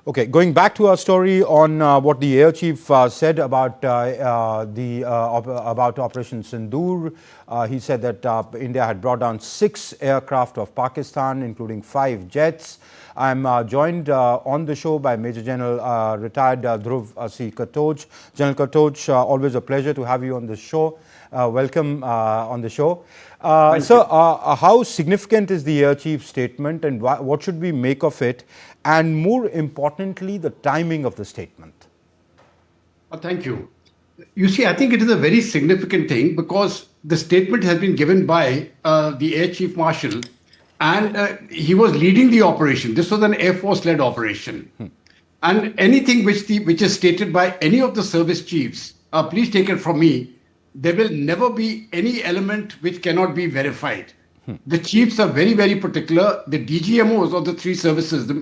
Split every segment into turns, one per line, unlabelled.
Okay, going back to our story on what the air chief said about about Operation Sindoor, he said that India had brought down 6 aircraft of Pakistan, including 5 jets. I'm joined on the show by Major General retired Dhruv C. Katoj. General Katoj, always a pleasure to have you on the show. Welcome on the show. Sir, how significant is the air chief's statement, and what should we make of it? And more importantly, the timing of the statement.
Thank you. You see, I think it is a very significant thing because the statement has been given by the Air Chief Marshal, and he was leading the operation. This was an Air Force-led operation. And anything which is stated by any of the service chiefs, please take it from me, there will never be any element which cannot be verified. The chiefs are very, very particular. The DGMOs of the 3 services, the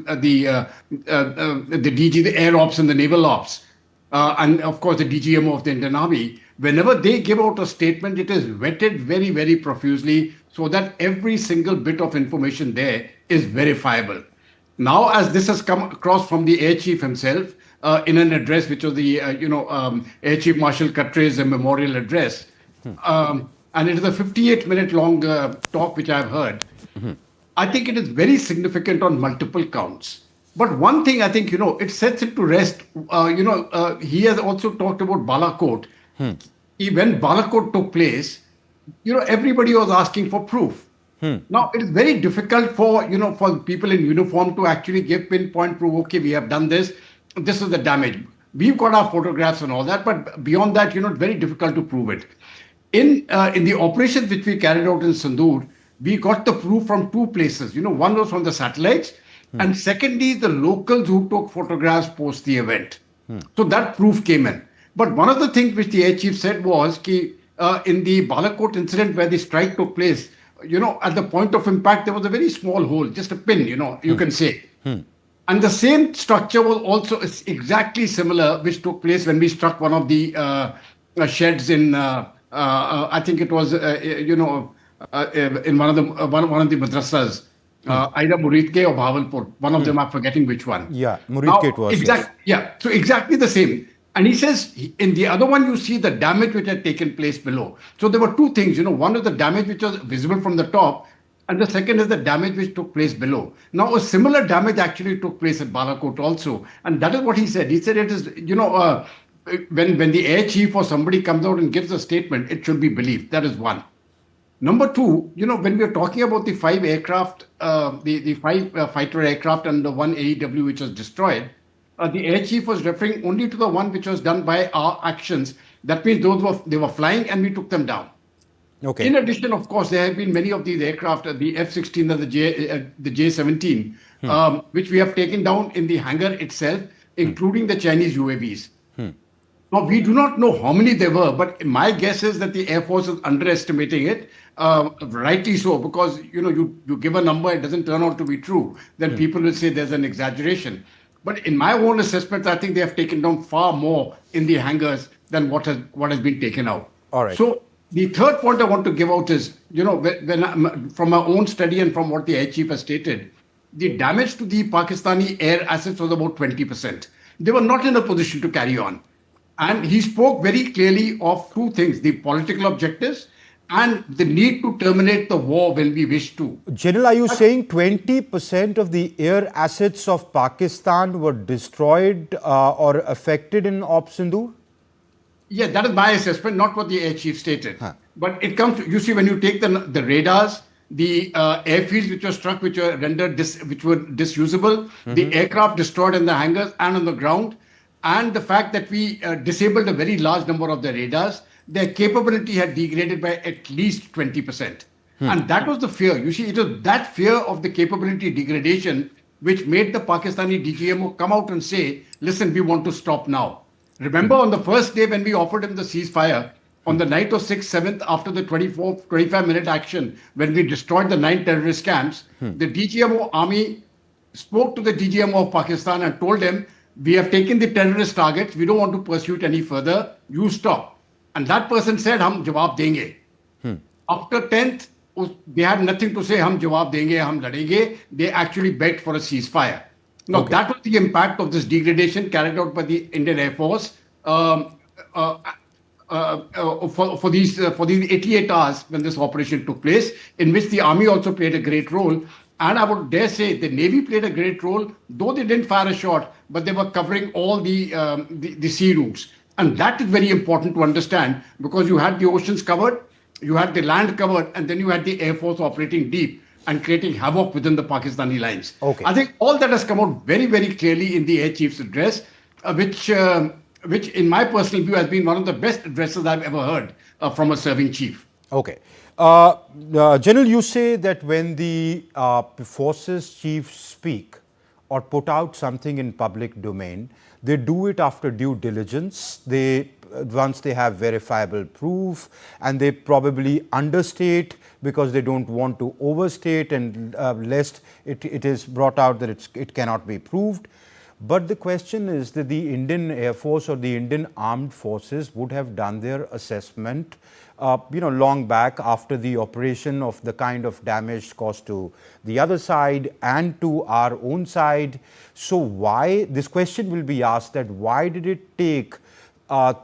DG, the Air Ops and the Naval Ops, and of course the DGMO of the Indian Army, whenever they give out a statement, it is vetted very, very profusely so that every single bit of information there is verifiable. Now, as this has come across from the Air Chief himself in an address, which was the Air Chief Marshal Katre's memorial address, and it is a 58-minute long talk which I've heard. I think it is very significant on multiple counts. But one thing I think, it sets it to rest. He has also talked about Balakot. When Balakot took place, everybody was asking for proof. Now, it is very difficult for people in uniform to actually give pinpoint proof. Okay, we have done this. This is the damage. We've got our photographs and all that. But beyond that, it's very difficult to prove it. In the operations which we carried out in Sindoor, we got the proof from 2 places. One was from the satellites, and secondly, the locals who took photographs post the event. So that proof came in. But one of the things which the Air Chief said was in the Balakot incident where the strike took place, at the point of impact, there was a very small hole, just a pin, you can say. And the same structure was also exactly similar, which took place when we struck one of the sheds in, I think it was, in one of the madrasas, either Muridke or Bhavalpur. One of them, I'm forgetting which one.
Yeah, Muridke it was.
Yeah, so exactly the same. And he says, in the other one, you see the damage which had taken place below. So there were 2 things, one is the damage which was visible from the top, and the second is the damage which took place below. Now, a similar damage actually took place at Balakot also. And that is what he said. He said it is, when the Air Chief or somebody comes out and gives a statement, it should be believed. That is one. Number 2, when we are talking about the 5 aircraft, the 5 fighter aircraft and the 1 AEW which was destroyed, the Air Chief was referring only to the one which was done by our actions. That means they were flying and we took them down. Okay. In addition, of course, there have been many of these aircraft, the F-16 and the J-17, which we have taken down in the hangar itself, including the Chinese UAVs. Now, we do not know how many there were, but my guess is that the Air Force is underestimating it, rightly so, because, you give a number, it doesn't turn out to be true, then people will say there's an exaggeration. But in my own assessment, I think they have taken down far more in the hangars than what has been taken out.
All right.
So the third point I want to give out is, when from my own study and from what the Air Chief has stated, the damage to the Pakistani air assets was about 20%. They were not in a position to carry on. And he spoke very clearly of 2 things, the political objectives and the need to terminate the war when we wish to.
General, are you saying 20% of the air assets of Pakistan were destroyed or affected in Operation Sindoor?
Yeah, that is my assessment, not what the Air Chief stated. But it comes to, you see, when you take the radars, the airfields which were struck, which were rendered which were disusable, the aircraft destroyed in the hangars and on the ground, and the fact that we disabled a very large number of the radars, their capability had degraded by at least 20%. And that was the fear. You see, it was that fear of the capability degradation which made the Pakistani DGMO come out and say, listen, we want to stop now. Remember on the first day when we offered him the ceasefire, on the night of 6th, 7th, after the 25-minute action, when we destroyed the 9 terrorist camps, the DGMO army spoke to the DGMO of Pakistan and told them, we have taken the terrorist targets, we don't want to pursue it any further, you stop. And that person said, hum jawab denge. After 10th, they had nothing to say, hum jawab denge, hum ladenge. They actually begged for a ceasefire. Now,
Okay.
that was the impact of this degradation carried out by the Indian Air Force uh, for these 88 hours when this operation took place, in which the army also played a great role. And I would dare say the Navy played a great role, though they didn't fire a shot, but they were covering all the sea routes. And that is very important to understand because you had the oceans covered, you had the land covered, and then you had the Air Force operating deep and creating havoc within the Pakistani lines.
Okay.
I think all that has come out very, very clearly in the Air Chief's address, which, in my personal view, has been one of the best addresses I've ever heard from a serving chief.
Okay. General, you say that when the forces chiefs speak or put out something in public domain, they do it after due diligence. They once they have verifiable proof, and they probably understate because they don't want to overstate, and lest it is brought out that it cannot be proved. But the question is that the Indian Air Force or the Indian Armed Forces would have done their assessment, long back after the operation of the kind of damage caused to the other side and to our own side. So why, this question will be asked, that why did it take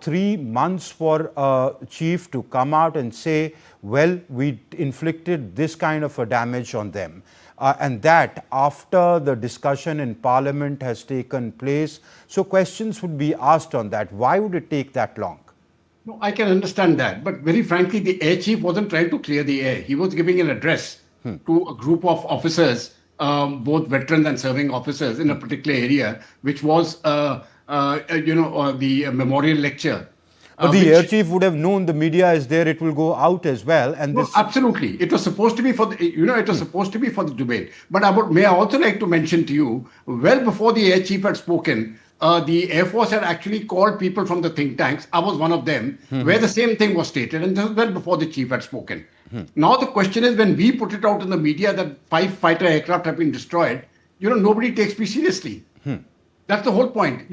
3 months for a chief to come out and say, well, we inflicted this kind of a damage on them? And that after the discussion in Parliament has taken place. So questions would be asked on that. Why would it take that long?
No, I can understand that. But very frankly, the air chief wasn't trying to clear the air. He was giving an address to a group of officers, both veterans and serving officers in a particular area, which was, the memorial lecture.
But the air chief would have known the media is there, it will go out as well. And
No,
this.
absolutely. It was supposed to be for the, it was supposed to be for the debate. But may I also like to mention to you, well before the air chief had spoken, the Air Force had actually called people from the think tanks. I was one of them, where the same thing was stated, and this was well before the chief had spoken. Now the question is, when we put it out in the media that 5 fighter aircraft have been destroyed, nobody takes me seriously. That's the whole point.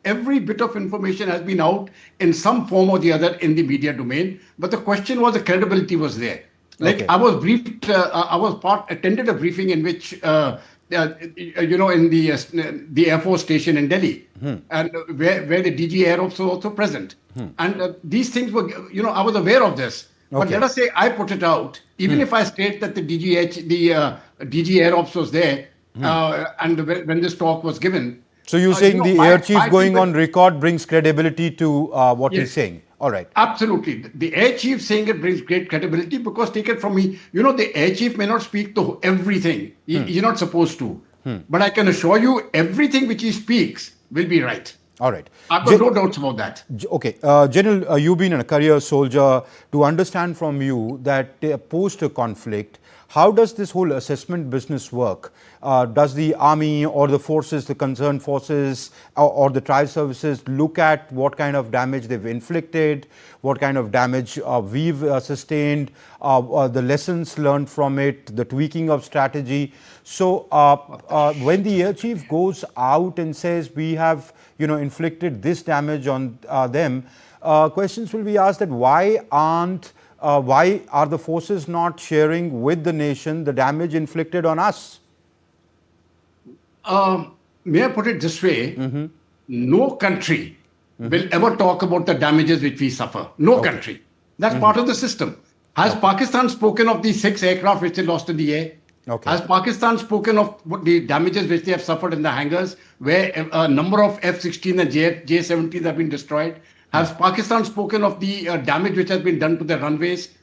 Every bit of information has been out in some form or the other in the media domain, but the question was the credibility was there. Like,
Okay.
I was briefed, attended a briefing in which, in the Air Force station in Delhi, and where the DG Air Ops was also present. And these things were, I was aware of this. But
Okay.
let us say I put it out, even if I state that the DG Air Ops was there, and when this talk was given.
So you're saying the air chief going on record brings credibility to what he's
Yes.
saying. All right.
Absolutely. The air chief saying it brings great credibility because, take it from me, the air chief may not speak to everything. He's not supposed to. But I can assure you, everything which he speaks will be right.
All right.
I've got no doubts about that.
Okay. General, you've been a career soldier. To understand from you that post a conflict, how does this whole assessment business work? Does the army or the forces, the concerned forces or the trial services look at what kind of damage they've inflicted, what kind of damage we've sustained, the lessons learned from it, the tweaking of strategy? So when the air chief goes out and says we have inflicted this damage on them, questions will be asked that why are the forces not sharing with the nation the damage inflicted on us?
May I put it this way? No country will ever talk about the damages which we suffer. No country. That's part of the system. Has Pakistan spoken of the 6 aircraft which they lost in the air?
Okay.
Has Pakistan spoken of the damages which they have suffered in the hangars, where a number of F-16 and J-17s have been destroyed? Has Pakistan spoken of the damage which has been done to the runways?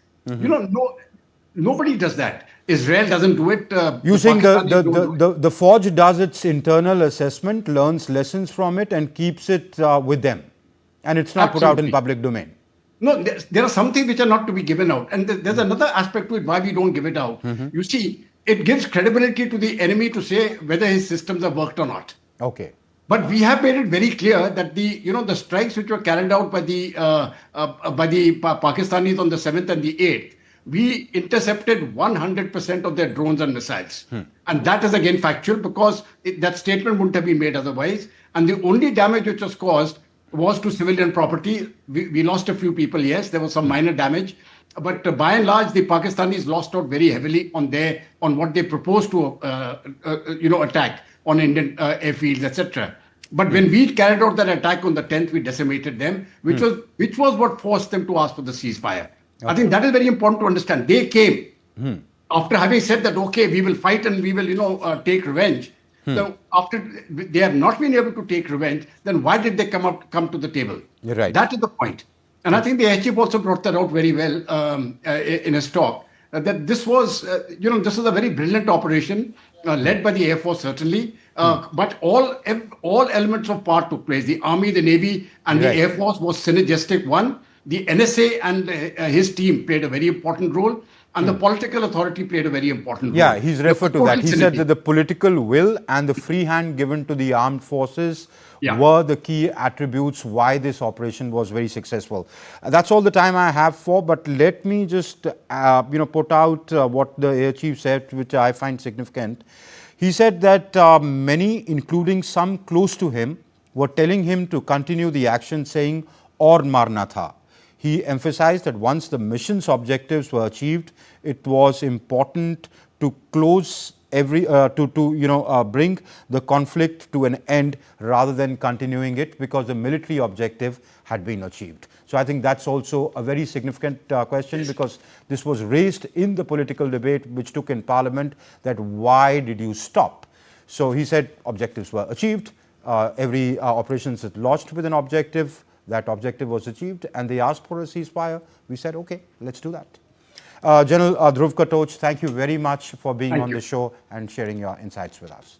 Nobody does that. Israel doesn't do it.
You saying
Pakistanis don't do it.
the Forge does its internal assessment, learns lessons from it, and keeps it with them, and it's not put out in
Absolutely.
public domain.
No, there are some things which are not to be given out. And there's another aspect to it why we don't give it out. You see, it gives credibility to the enemy to say whether his systems have worked or not.
Okay.
But we have made it very clear that the strikes which were carried out by the Pakistanis on the 7th and the 8th, we intercepted 100% of their drones and missiles. And that is again factual because that statement wouldn't have been made otherwise. And the only damage which was caused was to civilian property. We lost a few people, yes, there was some minor damage. But by and large, the Pakistanis lost out very heavily on what they proposed to, attack. on Indian airfields, etc. But when we carried out that attack on the 10th, we decimated them, which was what forced them to ask for the ceasefire. I think that is very important to understand. They came after having said that, okay, we will fight and we will, take revenge. So after they have not been able to take revenge, then why did they come to the table?
You're right.
That is the point. And I think the air chief also brought that out very well in his talk. That this was, this was a very brilliant operation led by the Air Force, certainly. But all elements of part took place. The Army, the Navy, and the Air Force was synergistic one. The NSA and his team played a very important role. And the political authority played a very important role.
Yeah, he's referred to that. He said that the political will and the free hand given to the armed forces were the key attributes why this operation was very successful. That's all the time I have for, but let me just, put out what the Air Chief said, which I find significant. He said that many, including some close to him, were telling him to continue the action, saying, "Aur marna tha." He emphasized that once the mission's objectives were achieved, it was important to close bring the conflict to an end rather than continuing it, because the military objective had been achieved. So I think that's also a very significant question, because this was raised in the political debate which took in Parliament, that why did you stop? So he said objectives were achieved, every operations is launched with an objective. That objective was achieved, and they asked for a ceasefire. We said, okay, let's do that. General Dhruv Katoch, thank you very much for being on the show and sharing your insights with us.